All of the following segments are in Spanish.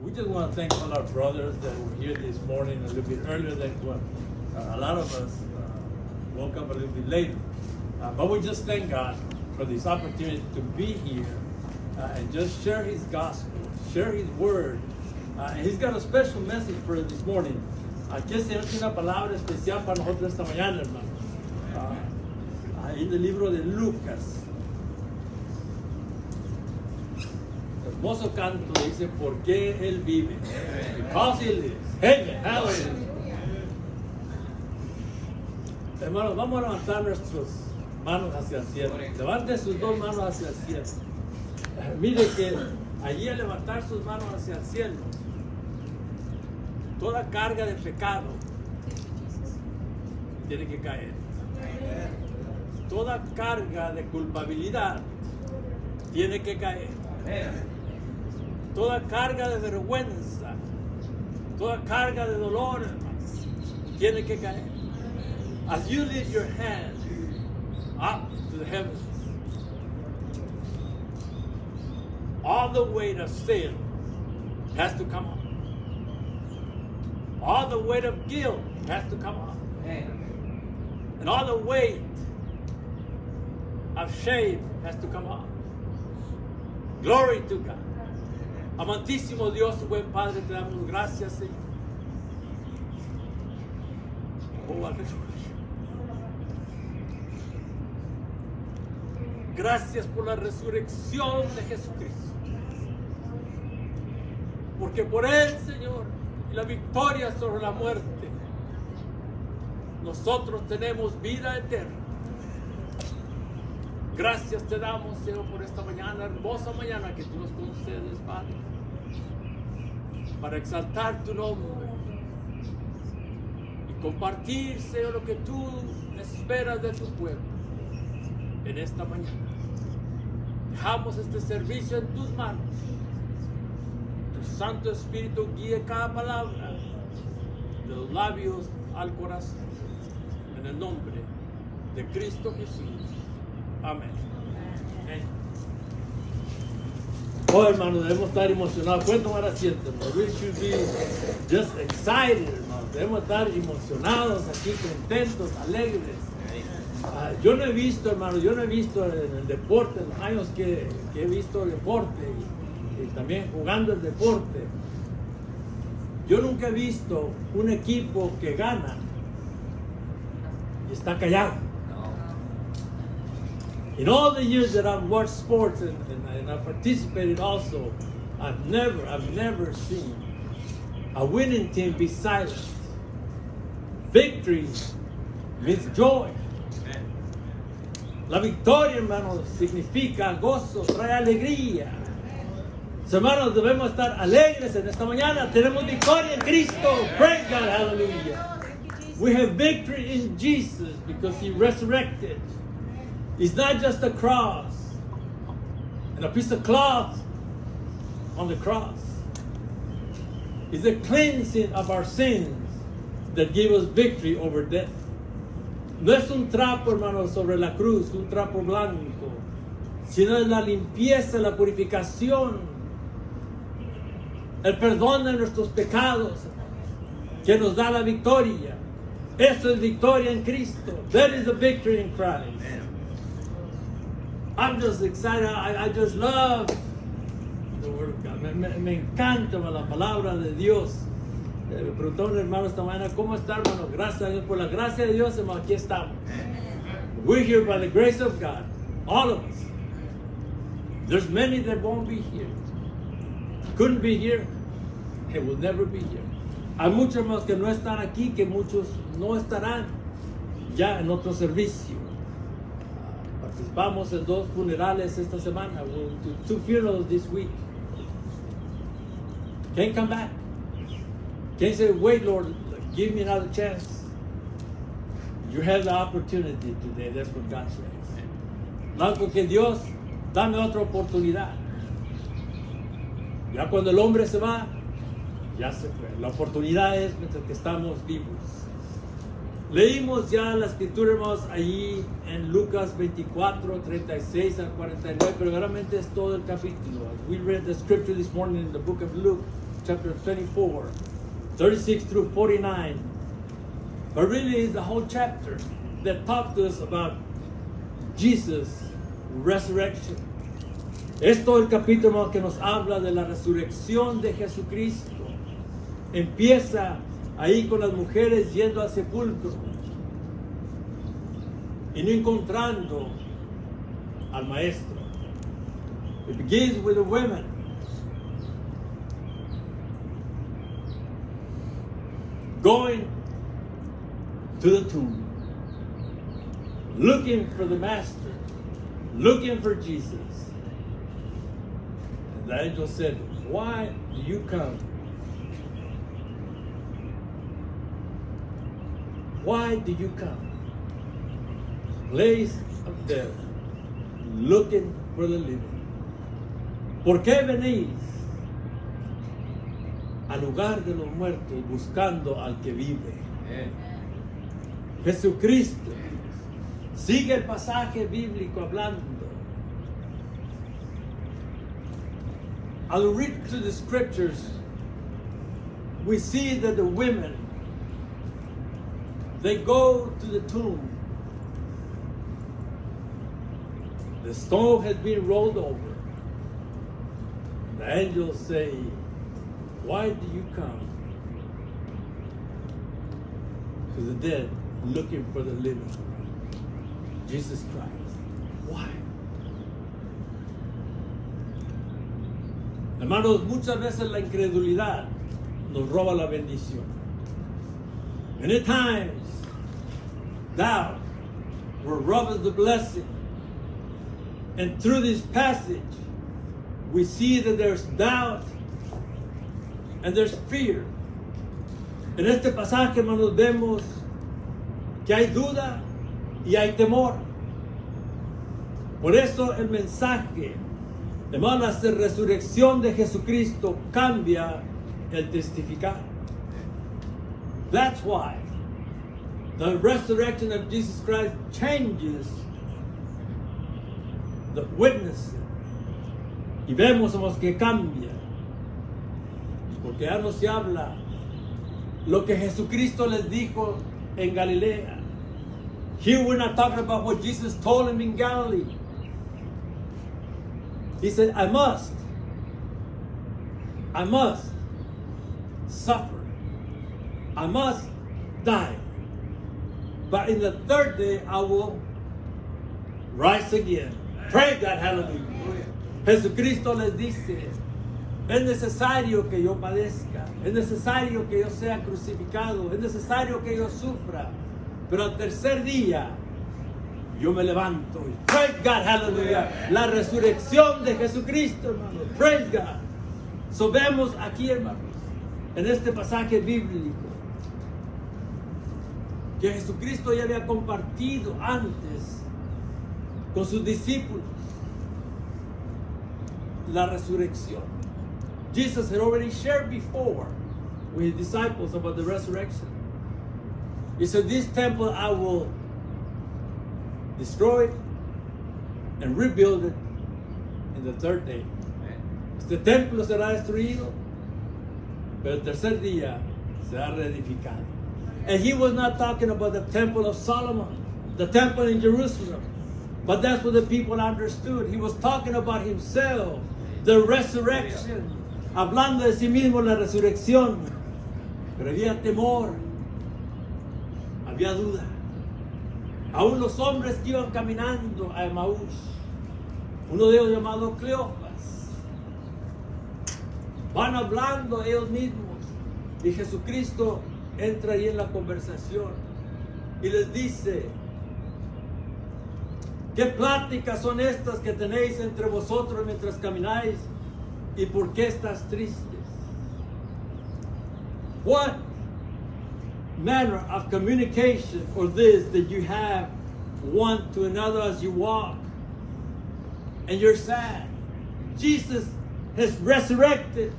We just want to thank all our brothers that were here this morning a little bit earlier than what a lot of us woke up a little bit later. But we just thank God for this opportunity to be here and just share His gospel, share His word. And He's got a special message for us this morning. Aquí el Señor tiene una palabra especial para nosotros esta mañana, hermanos. Ahí en el libro de Lucas. Hermoso canto dice, ¿por qué Él vive? Because He lives. Amen. Hallelujah. Hermanos, vamos a levantar nuestras manos hacia el cielo. Levante sus dos manos hacia el cielo. Mire que allí al levantar sus manos hacia el cielo, toda carga de pecado tiene que caer. Toda carga de culpabilidad tiene que caer. Toda carga de vergüenza, toda carga de dolor, hermanos, tiene que caer. As you lift your hand up to the heavens, all the weight of sin has to come off. All the weight of guilt has to come off. And all the weight of shame has to come off. Glory to God. Amantísimo Dios, buen Padre, te damos gracias, Señor. Oh, aleluya. Gracias por la resurrección de Jesucristo. Porque por Él, Señor, y la victoria sobre la muerte, nosotros tenemos vida eterna. Gracias te damos, Señor, por esta mañana, hermosa mañana que tú nos concedes, Padre, para exaltar tu nombre y compartir, Señor, lo que tú esperas de tu pueblo en esta mañana. Dejamos este servicio en tus manos. Tu Santo Espíritu guíe cada palabra de los labios al corazón. En el nombre de Cristo Jesús. Amén. Oh, hermano, debemos estar emocionados. Pueden tomar asiento, hermano. We should be just excited, hermano. Debemos estar emocionados aquí, contentos, alegres. Yo no he visto, hermano, en el deporte, en los años que he visto el deporte y también jugando el deporte, yo nunca he visto un equipo que gana y está callado. In all the years that I've watched sports and I've participated also, I've never seen a winning team be silent. Victory means joy. La victoria, hermanos, significa gozo, trae alegría. Hermanos, debemos estar alegres en esta mañana. Tenemos victoria en Cristo. Praise God, hallelujah. We have victory in Jesus because He resurrected. It's not just a cross and a piece of cloth on the cross. It's the cleansing of our sins that gave us victory over death. No es un trapo, hermano, sobre la cruz, un trapo blanco, sino es la limpieza, la purificación, el perdón de nuestros pecados que nos da la victoria. Eso es victoria en Cristo. That is the victory in Christ. I'm just excited. I just love the Word of God. Me encanta la palabra de Dios. Me preguntó un hermano esta mañana, ¿cómo está, hermano? Gracias a Dios. Por la gracia de Dios, hermano, aquí estamos. We're here by the grace of God. All of us. There's many that won't be here. Couldn't be here. And will never be here. Hay muchos hermanos que no están aquí, que muchos no estarán ya en otro servicio. Participamos en 2 funerales esta semana. We'll do 2 funerals this week. Can't come back. Can't say, wait, Lord, give me another chance. You have the opportunity today. That's what God says. No, porque Dios, dame otra oportunidad. Ya cuando el hombre se va, ya se fue. La oportunidad es mientras que estamos vivos. Leímos ya la escritura, hermanos, allí en Lucas 24, 36 al 49, pero realmente es todo el capítulo. We read the scripture this morning in the book of Luke. chapter 24, 36 through 49. But really it's the whole chapter that talks to us about Jesus' resurrection. Es todo el capítulo que nos habla de la resurrección de Jesucristo. Empieza ahí con las mujeres yendo al sepulcro y no encontrando al maestro. It begins with the women. Going to the tomb, looking for the master, looking for Jesus. And the angel said, "Why do you come? Why do you come? Place of death, looking for the living. ¿Por qué venís al lugar de los muertos buscando al que vive?" Jesucristo. Sigue el pasaje bíblico hablando. Al read to the scriptures, we see that the women, they go to the tomb. The stone has been rolled over. The angels say, "Why do you come to the dead looking for the living? Jesus Christ." Why? Hermanos, muchas veces la incredulidad nos roba la bendición. Many times, doubt will rob us the blessing. And through this passage, we see that there's doubt and there's fear. En este pasaje, hermanos, vemos que hay duda y hay temor. Por eso el mensaje, hermanos, la resurrección de Jesucristo cambia el testificar. That's why the resurrection of Jesus Christ changes the witness. Y vemos que cambia. Porque ya no se habla lo que Jesucristo les dijo en Galilea. Here we're not talking about what Jesus told him in Galilee. He said, I must suffer. I must die. But in the third day I will rise again. Praise God, hallelujah. Jesucristo les dice, es necesario que yo padezca, es necesario que yo sea crucificado, es necesario que yo sufra, pero al tercer día yo me levanto. Praise God, hallelujah. La resurrección de Jesucristo, hermano. Praise God. So vemos aquí, hermanos, en este pasaje bíblico, que Jesucristo ya había compartido antes con sus discípulos la resurrección. Jesus had already shared before with his disciples about the resurrection. He said, this temple I will destroy it and rebuild it in the third day. Este templo será destruido, pero el tercer día será reedificado. And he was not talking about the temple of Solomon, the temple in Jerusalem, but that's what the people understood. He was talking about himself, the resurrection, hablando de sí mismo, la resurrección. Pero había temor, había duda. Aún los hombres que iban caminando a Emaús, uno de ellos llamado Cleofas, van hablando ellos mismos y Jesucristo entra ahí en la conversación y les dice, ¿qué pláticas son estas que tenéis entre vosotros mientras camináis? ¿Y por qué estás tristes? What manner of communication or this that you have one to another as you walk and you're sad? Jesus has resurrected.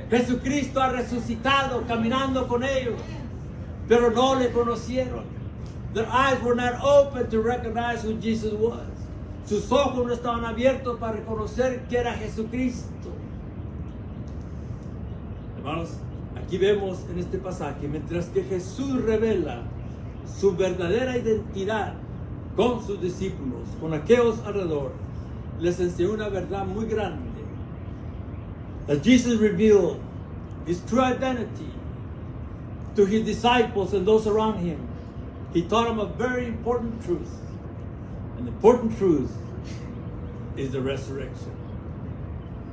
Jesucristo ha resucitado caminando con ellos, pero no le conocieron. Their eyes were not open to recognize who Jesus was. Sus ojos no estaban abiertos para reconocer que era Jesucristo. Hermanos, aquí vemos en este pasaje, mientras que Jesús revela su verdadera identidad con sus discípulos, con aquellos alrededor, les enseñó una verdad muy grande. As Jesus revealed his true identity to his disciples and those around him, he taught them a very important truth. And the important truth is the resurrection.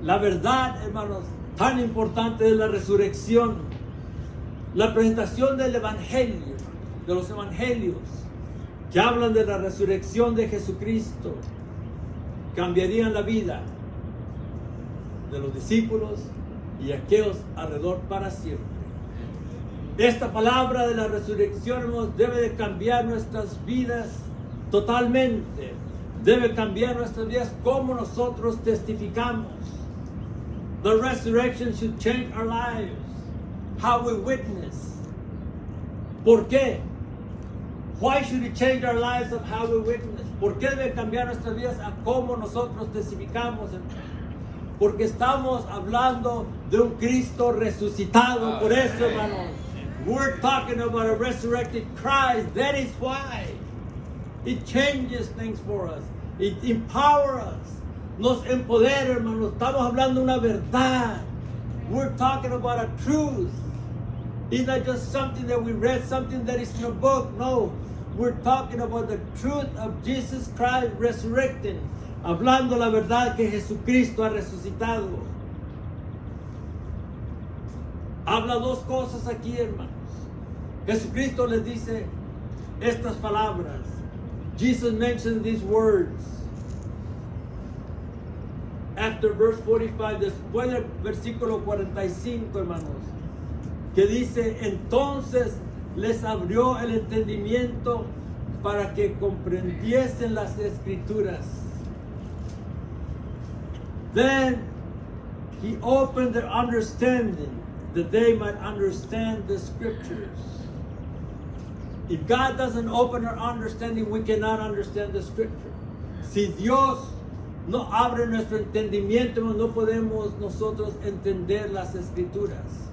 La verdad, hermanos, tan importante es la resurrección. La presentación del Evangelio, de los Evangelios, que hablan de la resurrección de Jesucristo, cambiarían la vida de los discípulos y aquellos alrededor para siempre. Esta palabra de la resurrección, hermanos, debe de cambiar nuestras vidas totalmente. Debe cambiar nuestras vidas como nosotros testificamos. The resurrection should change our lives. How we witness. ¿Por qué? Why should it change our lives of how we witness? ¿Por qué debe cambiar nuestras vidas a cómo nosotros testificamos? Porque estamos hablando de un Cristo resucitado. Por eso, hermanos, we're talking about a resurrected Christ. That is why. It changes things for us. It empowers us. Nos empodera, hermanos. Estamos hablando de una verdad. We're talking about a truth. It's not just something that we read, something that is in a book. No. We're talking about the truth of Jesus Christ resurrected. Hablando la verdad que Jesucristo ha resucitado. Habla dos cosas aquí, hermanos. Jesucristo les dice estas palabras. Jesus mentioned these words. After verse 45, después del versículo 45, hermanos, que dice, entonces les abrió el entendimiento para que comprendiesen las Escrituras. Then he opened their understanding that they might understand the Scriptures. If God doesn't open our understanding, we cannot understand the Scripture. Si Dios no abre nuestro entendimiento, no podemos nosotros entender las Escrituras.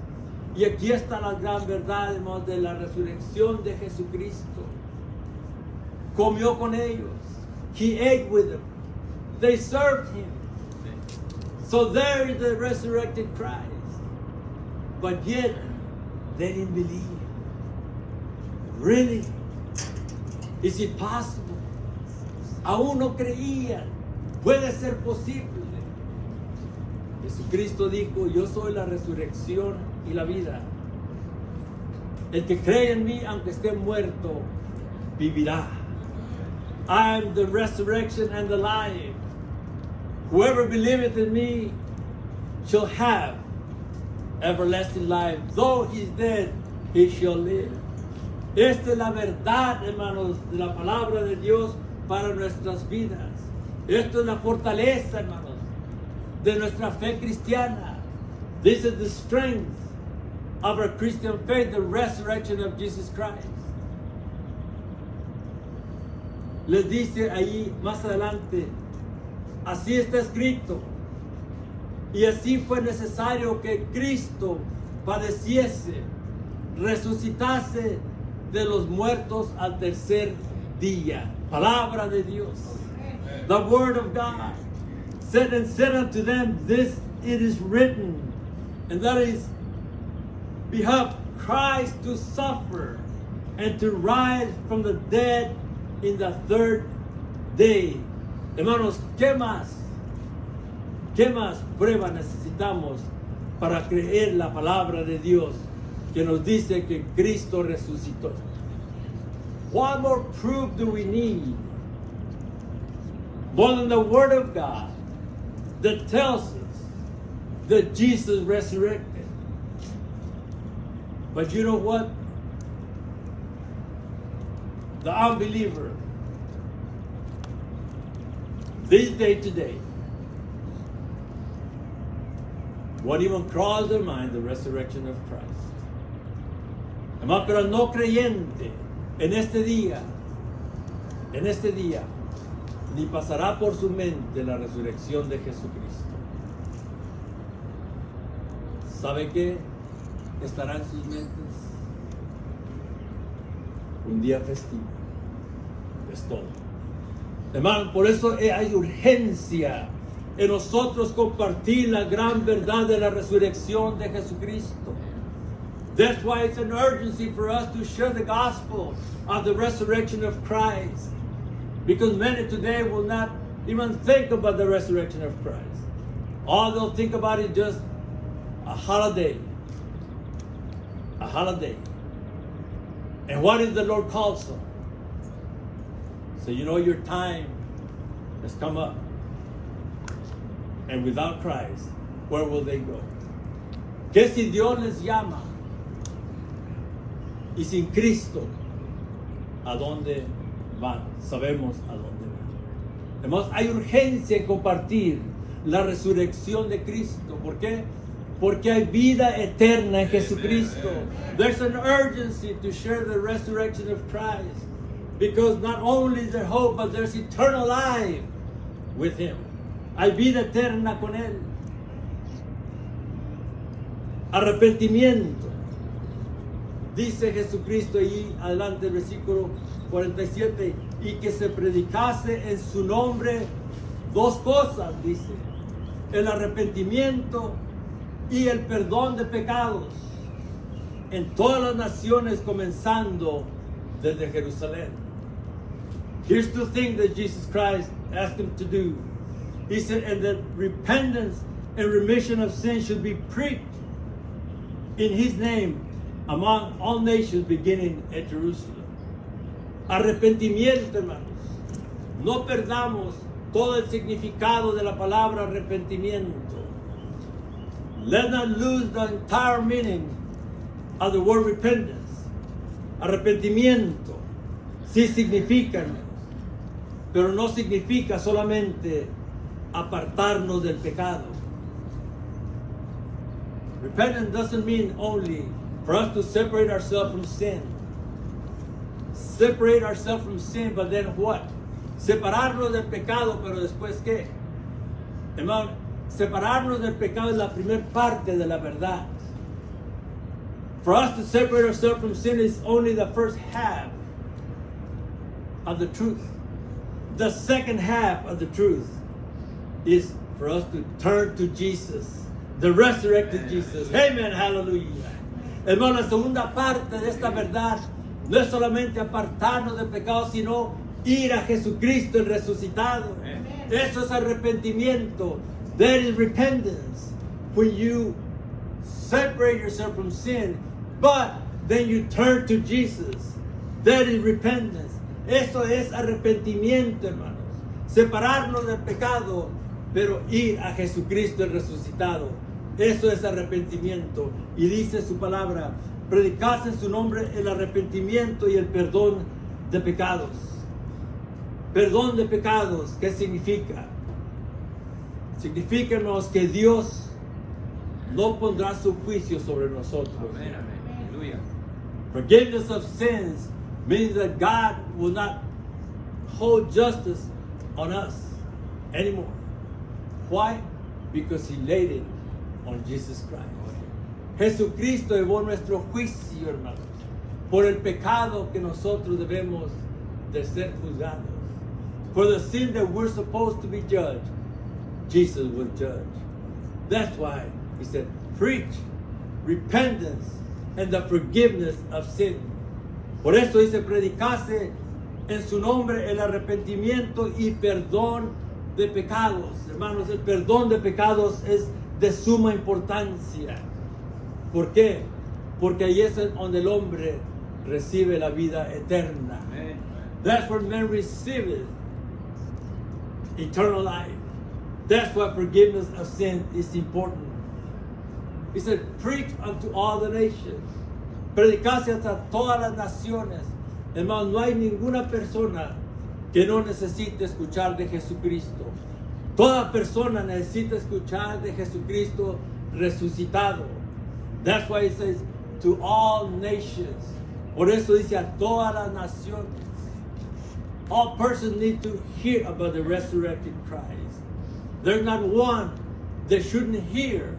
Y aquí está la gran verdad, hermanos, de la resurrección de Jesucristo. Comió con ellos. He ate with them. They served him. So there is the resurrected Christ. But yet, they didn't believe. Really? Is it possible? Aún no creían. Puede ser posible. Jesucristo dijo, yo soy la resurrección y la vida. El que cree en mí, aunque esté muerto, vivirá. I am the resurrection and the life. Whoever believeth in me shall have everlasting life. Though he is dead, he shall live. Esta es la verdad, hermanos, de la palabra de Dios para nuestras vidas. Esto es la fortaleza, hermanos, de nuestra fe cristiana. This is the strength of our Christian faith, the resurrection of Jesus Christ. Les dice ahí más adelante, así está escrito, y así fue necesario que Cristo padeciese, resucitase de los muertos al tercer día. Palabra de Dios. The word of God said and said unto them, this it is written, and that is, behoved Christ to suffer and to rise from the dead in the third day. Hermanos, ¿qué más prueba necesitamos para creer la palabra de Dios que nos dice que Cristo resucitó? What more proof do we need more than the Word of God that tells us that Jesus resurrected? But you know what? The unbeliever, this day today, won't even cross their mind the resurrection of Christ. Hermano, pero no creyente en este día, ni pasará por su mente la resurrección de Jesucristo. ¿Sabe qué? estará en sus mentes. Un día festivo. Es todo. Hermano, por eso hay urgencia en nosotros compartir la gran verdad de la resurrección de Jesucristo. That's why it's an urgency for us to share the gospel of the resurrection of Christ. Because many today will not even think about the resurrection of Christ. All they'll think about is just a holiday. A holiday. And what if the Lord calls them? So you know your time has come up. And without Christ, where will they go? ¿Qué si Dios les llama? Y sin Cristo, ¿a dónde van? Sabemos a dónde van. Además, hay urgencia en compartir la resurrección de Cristo. ¿Por qué? Porque hay vida eterna en Jesucristo. There's an urgency to share the resurrection of Christ. Because not only is there hope, but there's eternal life with Him. Hay vida eterna con Él. Arrepentimiento. Dice Jesucristo ahí adelante, el versículo 47, y que se predicase en su nombre dos cosas, dice, el arrepentimiento y el perdón de pecados en todas las naciones, comenzando desde Jerusalén. Here's two things that Jesus Christ asked him to do. He said, and that repentance and remission of sin should be preached in His name among all nations, beginning at Jerusalem. Arrepentimiento, hermanos. No perdamos todo el significado de la palabra arrepentimiento. Let not lose the entire meaning of the word repentance. Arrepentimiento sí significa, hermanos, pero no significa solamente apartarnos del pecado. Repentance doesn't mean only for us to separate ourselves from sin. Separate ourselves from sin, but then what? Separarnos del pecado, pero después ¿qué? Hermano, separarnos del pecado es la primera parte de la verdad. For us to separate ourselves from sin is only the first half of the truth. The second half of the truth is for us to turn to Jesus, the resurrected Jesus. Amen, hallelujah. Hermano, la segunda parte de esta verdad no es solamente apartarnos del pecado, sino ir a Jesucristo el resucitado. Eso es arrepentimiento. That is repentance. When you separate yourself from sin, but then you turn to Jesus. That is repentance. Eso es arrepentimiento, hermanos. Separarnos del pecado, pero ir a Jesucristo el resucitado. Eso es arrepentimiento. Y dice su palabra, predicase en su nombre el arrepentimiento y el perdón de pecados. Perdón de pecados, ¿qué significa? Significa, hermanos, que Dios no pondrá su juicio sobre nosotros. Amén, amén. Aleluya. Forgiveness of sins means that God will not hold justice on us anymore. Why? Because He laid it on Jesus Christ. Jesucristo llevó nuestro juicio, hermanos, por el pecado que nosotros debemos de ser juzgados. For the sin that we're supposed to be judged, Jesus was judged. That's why He said, preach repentance and the forgiveness of sin. Por eso dice, predicase en su nombre el arrepentimiento y perdón de pecados. Hermanos, el perdón de pecados es de suma importancia. ¿Por qué? Porque ahí es donde el hombre recibe la vida eterna. Amén. That's where man receives eternal life. That's why forgiveness of sin is important. He said, preach unto all the nations. Predicase hasta todas las naciones. Hermano, no hay ninguna persona que no necesite escuchar de Jesucristo. Toda persona necesita escuchar de Jesucristo resucitado. That's why He says, to all nations. Por eso dice a todas las naciones. All persons need to hear about the resurrected Christ. There's not one that shouldn't hear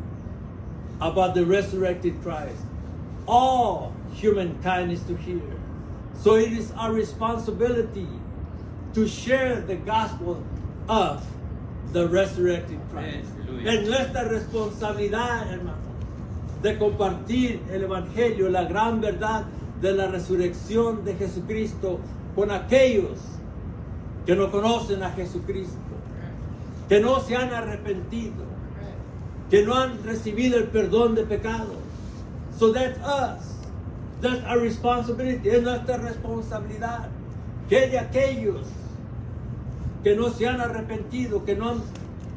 about the resurrected Christ. all humankind is to hear. So it is our responsibility to share the gospel of the resurrected Christ. Es nuestra responsabilidad, hermano, de compartir el evangelio, la gran verdad de la resurrección de Jesucristo con aquellos que no conocen a Jesucristo, que no se han arrepentido, que no han recibido el perdón de pecados. So that's us. That's our responsibility. Es nuestra responsabilidad que de aquellos que no se han arrepentido, que no han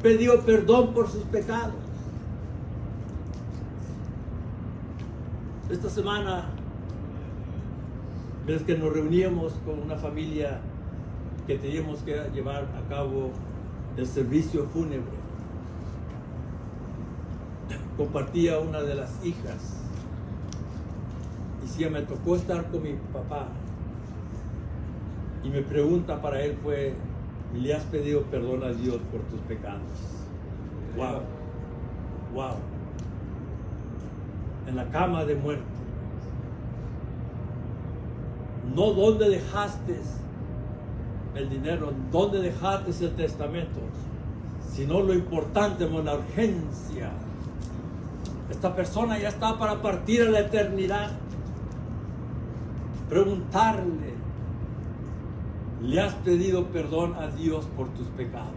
pedido perdón por sus pecados. Esta semana, ves que nos reuníamos con una familia que teníamos que llevar a cabo el servicio fúnebre. Compartía una de las hijas. Y si me tocó estar con mi papá. Y mi pregunta para él fue: ¿y le has pedido perdón a Dios por tus pecados? Wow. Wow. En la cama de muerte. No dónde dejaste el dinero, dónde dejaste el testamento, sino lo importante, la urgencia. Esta persona ya está para partir a la eternidad. Preguntarle: ¿le has pedido perdón a Dios por tus pecados?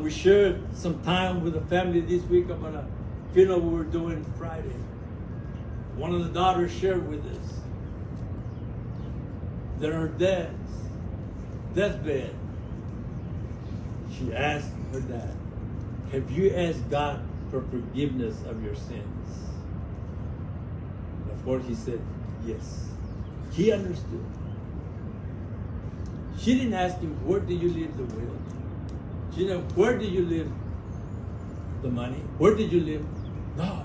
We shared some time with the family this week about a funeral we were doing Friday. One of the daughters shared with us that her dad's deathbed, she asked her dad, "Have you asked God for forgiveness of your sins?" And of course he said yes. He understood. She didn't ask him, "Where did you leave the will?" She didn't, "Where did you leave the money? Where did you live?" No.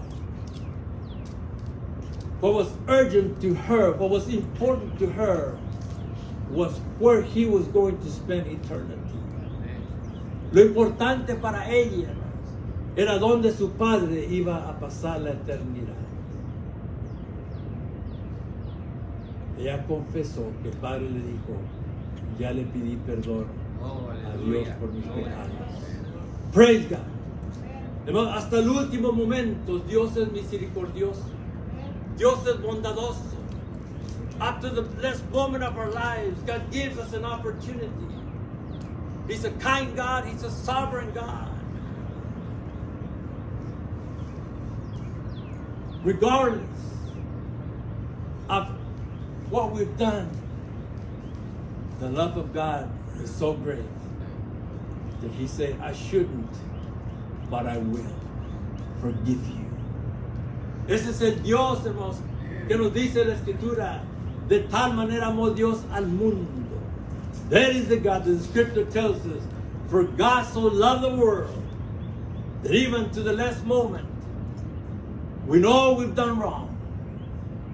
What was urgent to her, what was important to her, was where he was going to spend eternity. Lo importante para ella era donde su padre iba a pasar la eternidad. Ella confesó que el padre le dijo: "Ya le pedí perdón a Dios por mis pecados." Praise God. Hermano, hasta el último momento Dios es misericordioso. Dios es bondadoso. Up to the last moment of our lives, God gives us an opportunity. He's a kind God. He's a sovereign God. Regardless of what we've done, the love of God is so great that He said, "I shouldn't, but I will forgive you." Ese es el Dios, hermanos, que nos dice la Escritura: de tal manera amó Dios al mundo. That is the God that the Scripture tells us. For God so loved the world that even to the last moment, we know we've done wrong,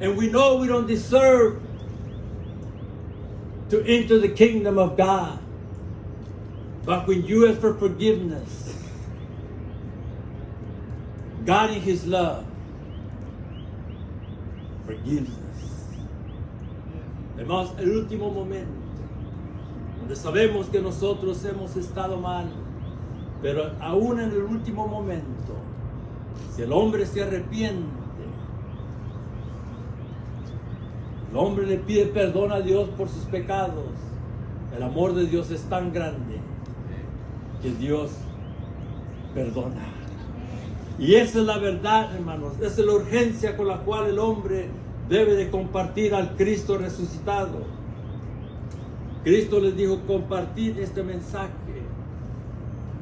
and we know we don't deserve to enter the kingdom of God. But when you ask for forgiveness, God in His love forgives us. Hermanos, el último momento, donde sabemos que nosotros hemos estado mal, pero aún en el último momento, si el hombre se arrepiente, el hombre le pide perdón a Dios por sus pecados, el amor de Dios es tan grande que Dios perdona. Y esa es la verdad, hermanos. Esa es la urgencia con la cual el hombre debe de compartir al Cristo resucitado. Cristo les dijo: compartir este mensaje,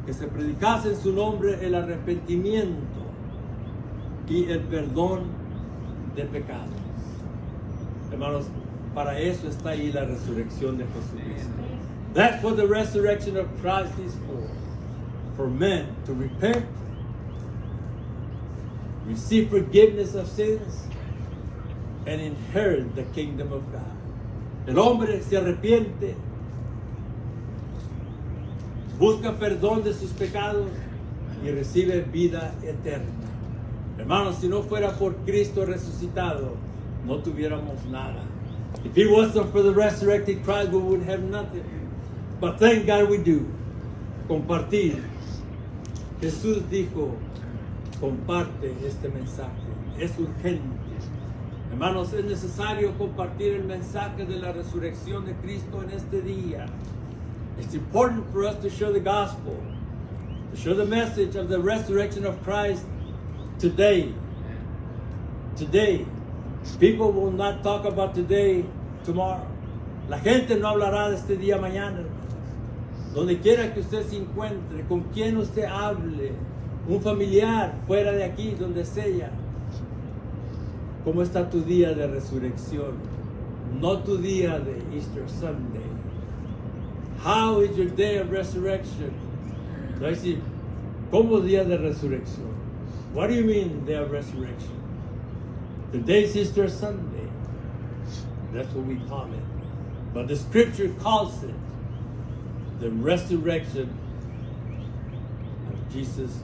que se predicase en su nombre el arrepentimiento y el perdón de pecados. Hermanos, para eso está ahí la resurrección de Jesucristo. That's what the resurrection of Christ is for men to repent, receive forgiveness of sins, and inherit the kingdom of God. El hombre se arrepiente, busca perdón de sus pecados y recibe vida eterna. Hermanos, si no fuera por Cristo resucitado, no tuviéramos nada. If it wasn't for the resurrected Christ, we would have nothing. But thank God we do. Compartir. Jesús dijo, comparte este mensaje. Es urgente. Hermanos, es necesario compartir el mensaje de la resurrección de Cristo en este día. It's important for us to share the gospel, to share the message of the resurrection of Christ today. Today. People will not talk about today, tomorrow. La gente no hablará de este día mañana. Donde quiera que usted se encuentre, con quien usted hable, un familiar fuera de aquí, donde sea. ¿Cómo está tu día de resurrección? No tu día de Easter Sunday. How is your day of resurrection? No es decir, ¿cómo día de resurrección? What do you mean day of resurrection? Today's Easter Sunday. That's what we call it. But the scripture calls it the resurrection of Jesus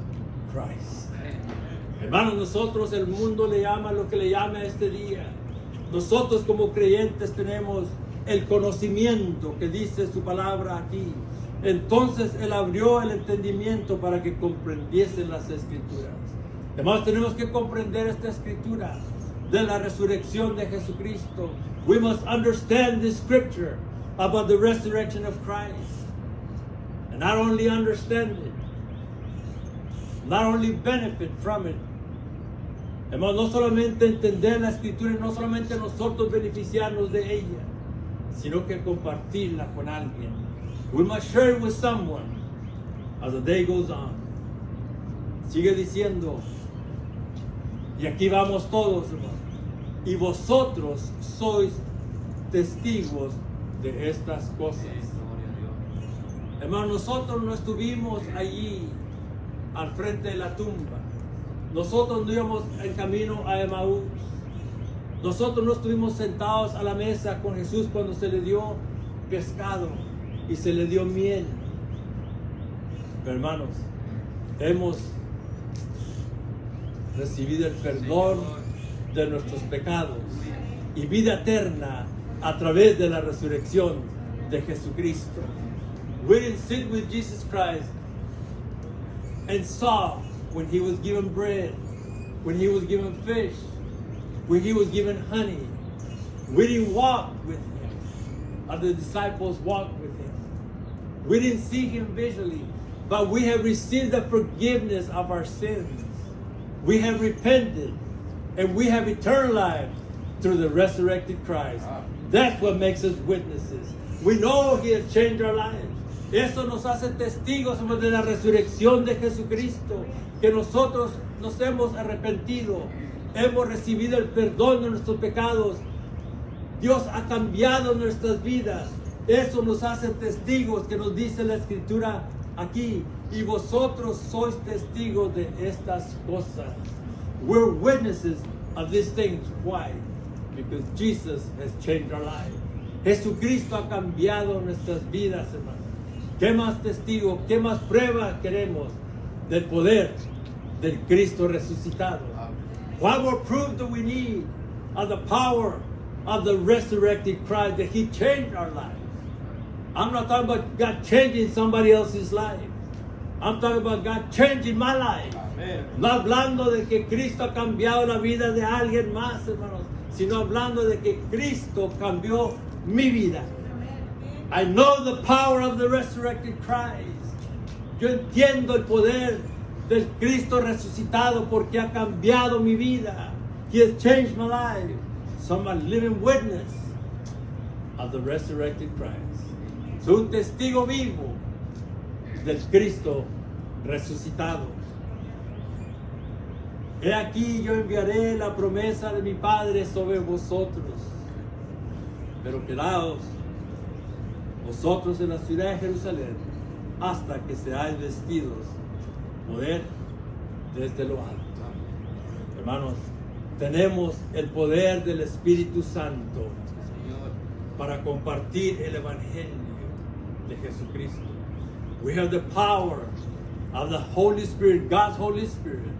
Christ. Hermanos, nosotros, el mundo le llama lo que le llama a este día. Nosotros como creyentes tenemos el conocimiento que dice su palabra aquí. Entonces Él abrió el entendimiento para que comprendiesen las escrituras. Hermanos, tenemos que comprender esta escritura de la resurrección de Jesucristo. We must understand this scripture about the resurrection of Christ. And not only understand it, not only benefit from it. Hermanos, no solamente entender la escritura y no solamente nosotros beneficiarnos de ella, sino que compartirla con alguien. We must share it with someone as the day goes on. Sigue diciendo, y aquí vamos todos, hermanos. Y vosotros sois testigos de estas cosas. Hermanos, nosotros no estuvimos allí al frente de la tumba. Nosotros no íbamos en camino a Emaús. Nosotros no estuvimos sentados a la mesa con Jesús cuando se le dio pescado y se le dio miel. Pero hermanos, hemos recibido el perdón de nuestros pecados y vida eterna a través de la resurrección de Jesucristo. We didn't sit with Jesus Christ and saw when He was given bread, when He was given fish, when He was given honey. We didn't walk with Him, or the disciples walked with Him. We didn't see Him visually, but we have received the forgiveness of our sins. We have repented, and we have eternal life through the resurrected Christ. That's what makes us witnesses. We know He has changed our lives. Eso nos hace testigos de la resurrección de Jesucristo, que nosotros nos hemos arrepentido, hemos recibido el perdón de nuestros pecados. Dios ha cambiado nuestras vidas. Eso nos hace testigos, que nos dice la Escritura aquí. Y vosotros sois testigos de estas cosas. We're witnesses of these things. Why? Because Jesus has changed our lives. Jesucristo ha cambiado nuestras vidas, hermanos. ¿Qué más testigo, qué más prueba queremos del poder del Cristo resucitado? What more proof do we need of the power of the resurrected Christ, that He changed our lives? I'm not talking about God changing somebody else's life. I'm talking about God changing my life. Amen. No hablando de que Cristo ha cambiado la vida de alguien más, hermanos, sino hablando de que Cristo cambió mi vida. I know the power of the resurrected Christ. Yo entiendo el poder del Cristo resucitado porque ha cambiado mi vida. He has changed my life. So I'm a living witness of the resurrected Christ. Soy un testigo vivo del Cristo resucitado. He aquí yo enviaré la promesa de mi Padre sobre vosotros. Pero quedaos vosotros en la ciudad de Jerusalén hasta que seáis vestidos poder desde lo alto. Hermanos, tenemos el poder del Espíritu Santo para compartir el Evangelio de Jesucristo. We have the power of the Holy Spirit, God's Holy Spirit,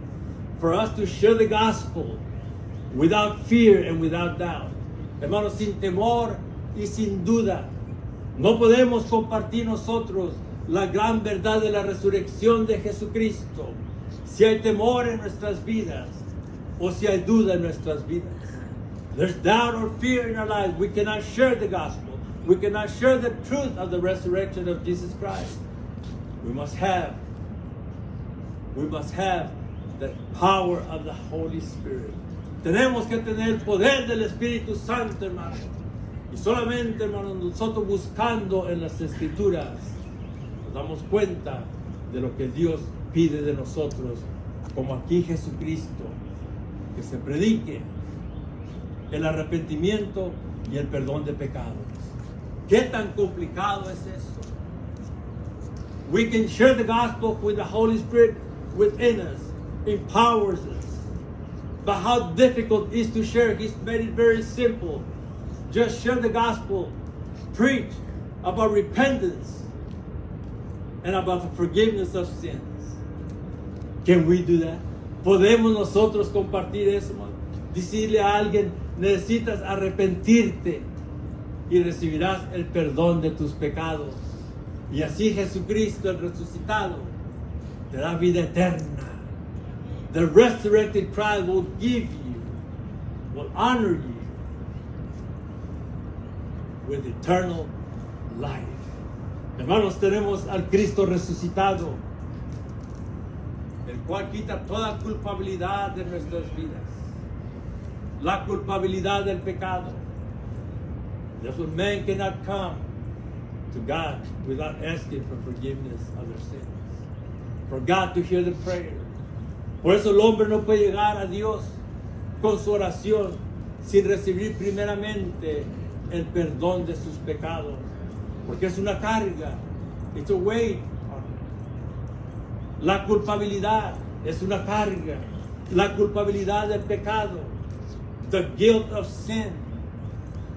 for us to share the gospel without fear and without doubt. Hermanos, sin temor y sin duda. No podemos compartir nosotros la gran verdad de la resurrección de Jesucristo si hay temor en nuestras vidas o si hay duda en nuestras vidas. There's doubt or fear in our lives. We cannot share the gospel. We cannot share the truth of the resurrection of Jesus Christ. We must have the power of the Holy Spirit. Tenemos que tener el poder del Espíritu Santo, hermano. Y solamente, hermano, nosotros buscando en las Escrituras, nos damos cuenta de lo que Dios pide de nosotros, como aquí Jesucristo, que se predique el arrepentimiento y el perdón de pecados. ¿Qué tan complicado es eso? We can share the gospel with the Holy Spirit within us, empowers us. But how difficult is to share? He's made it very simple. Just share the gospel, preach about repentance and about the forgiveness of sins. Can we do that? ¿Podemos nosotros compartir eso, hermano? Decirle a alguien, necesitas arrepentirte y recibirás el perdón de tus pecados. Y así Jesucristo, el resucitado, te da vida eterna. The resurrected Christ will give you, will honor you with eternal life. Hermanos, tenemos al Cristo resucitado, el cual quita toda culpabilidad de nuestras vidas, la culpabilidad del pecado. Therefore, man cannot come to God without asking for forgiveness of their sins, for God to hear the prayer. Por eso el hombre no puede llegar a Dios con su oración sin recibir primeramente el perdón de sus pecados, porque es una carga. It's a weight on it. La culpabilidad es una carga. La culpabilidad del pecado. The guilt of sin.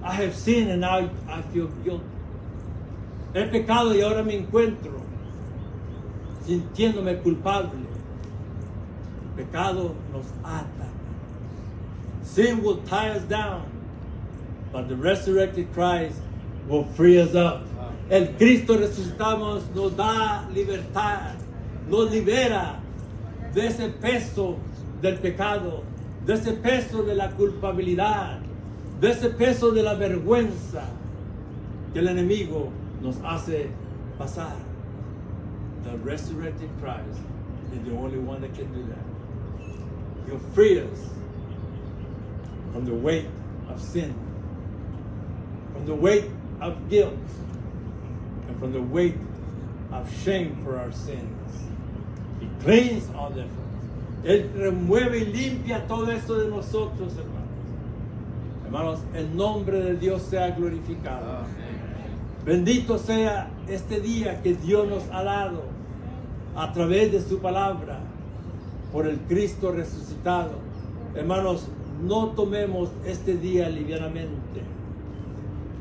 I have sinned and now I feel guilty. He pecado y ahora me encuentro sintiéndome culpable. El pecado nos ata. Sin will tie us down, but the resurrected Christ will free us up. El Cristo resucitado nos da libertad, nos libera de ese peso del pecado, de ese peso de la culpabilidad, de ese peso de la vergüenza que el enemigo nos hace pasar. The resurrected Christ is the only one that can do that. He'll free us from the weight of sin, from the weight of guilt, and from the weight of shame for our sins. He cleans all that from us. Él remueve y limpia todo eso de nosotros, hermanos. Hermanos, el nombre de Dios sea glorificado. Bendito sea este día que Dios nos ha dado a través de su palabra por el Cristo resucitado. Hermanos, no tomemos este día livianamente.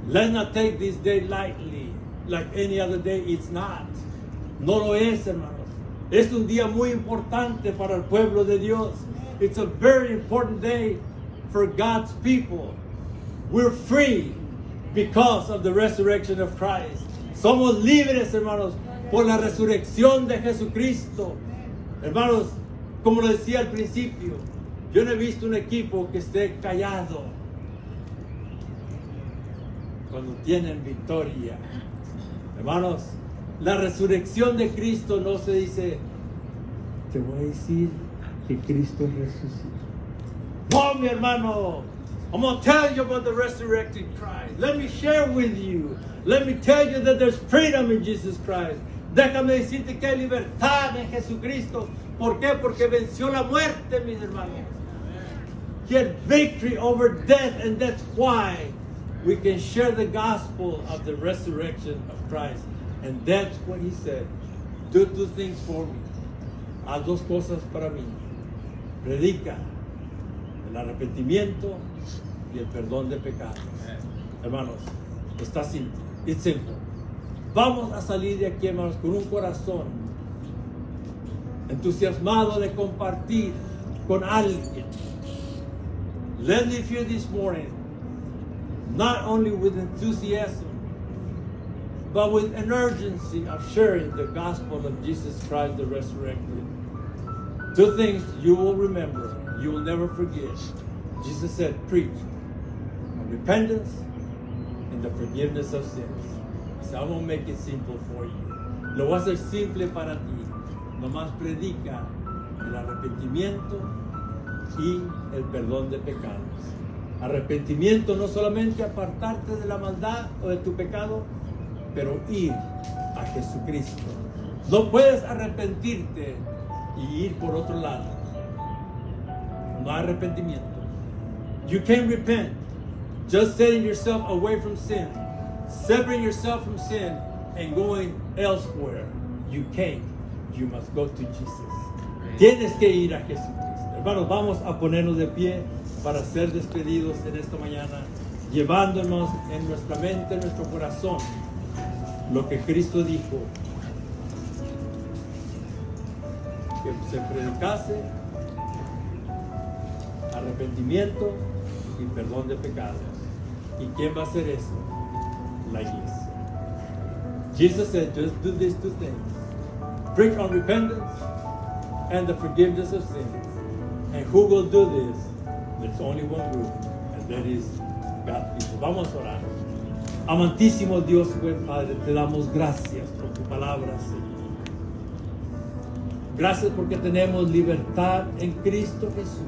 Let's not take this day lightly, like any other day. It's not. No lo es, hermanos. Es un día muy importante para el pueblo de Dios. It's a very important day for God's people. We're free because of the resurrection of Christ. Somos libres, hermanos, por la resurrección de Jesucristo. Hermanos, como lo decía al principio, yo no he visto un equipo que esté callado cuando tienen victoria. Hermanos, la resurrección de Cristo no se dice, te voy a decir que Cristo resucitó. No, mi hermano, I'm going to tell you about the resurrected Christ. Let me share with you. Let me tell you that there's freedom in Jesus Christ. Déjame decirte que hay libertad en Jesucristo. ¿Por qué? Porque venció la muerte, mis hermanos. He had victory over death, and that's why we can share the gospel of the resurrection of Christ. And that's what he said. Do two things for me. Haz dos cosas para mí. Predica el arrepentimiento y el perdón de pecados. Hermanos, está simple. It's simple. Vamos a salir de aquí, hermanos, con un corazón entusiasmado de compartir con alguien. Let me feel this morning, not only with enthusiasm, but with an urgency of sharing the gospel of Jesus Christ, the resurrected. Two things you will remember, you will never forget. Jesus said, preach of repentance and the forgiveness of sins. So I'm going to make it simple for you. Lo voy a hacer simple para ti. Nomás predica el arrepentimiento y el perdón de pecados. Arrepentimiento no solamente apartarte de la maldad o de tu pecado, pero ir a Jesucristo. No puedes arrepentirte y ir por otro lado. No hay arrepentimiento. You can't repent just setting yourself away from sin, separating yourself from sin and going elsewhere. You can't. You must go to Jesus. Tienes que ir a Jesucristo. Hermanos, vamos a ponernos de pie para ser despedidos en esta mañana, llevándonos en nuestra mente, en nuestro corazón, lo que Cristo dijo, que se predicase arrepentimiento y perdón de pecados. ¿Y quién va a hacer eso? La iglesia. Jesus said, just do these two things. Preach on repentance and the forgiveness of sins. And who will do this? There's only one group, and that is God's people. Vamos a orar. Amantísimo Dios, buen Padre, te damos gracias por tu palabra, Señor. Gracias porque tenemos libertad en Cristo Jesús.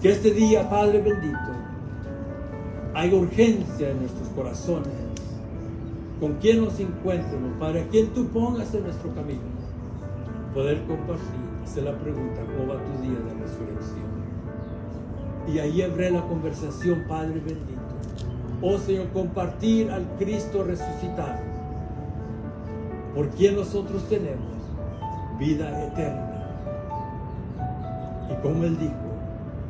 Que este día, Padre bendito, hay urgencia en nuestros corazones. Con quien nos encuentremos, Padre, a quien tú pongas en nuestro camino, poder compartir. Hacer la pregunta, ¿cómo va tu día de resurrección? Y ahí abre la conversación, Padre bendito. Oh Señor, compartir al Cristo resucitado, por quien nosotros tenemos vida eterna. Y como Él dijo,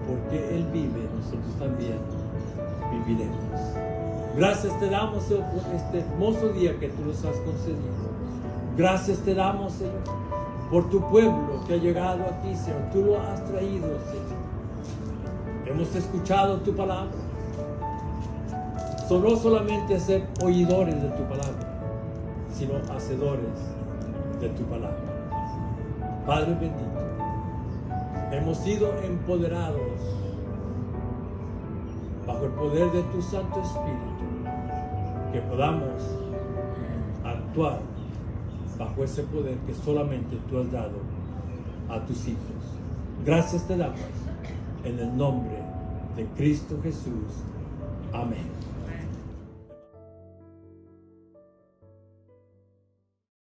porque Él vive, nosotros también viviremos. Gracias te damos, Señor, por este hermoso día que tú nos has concedido. Gracias te damos, Señor, por tu pueblo que ha llegado aquí, Señor. Tú lo has traído, Señor. Hemos escuchado tu palabra. No solamente ser oidores de tu palabra, sino hacedores de tu palabra. Padre bendito, hemos sido empoderados bajo el poder de tu Santo Espíritu, que podamos actuar bajo ese poder que solamente tú has dado a tus hijos. Gracias te damos en el nombre de Cristo Jesús. Amén.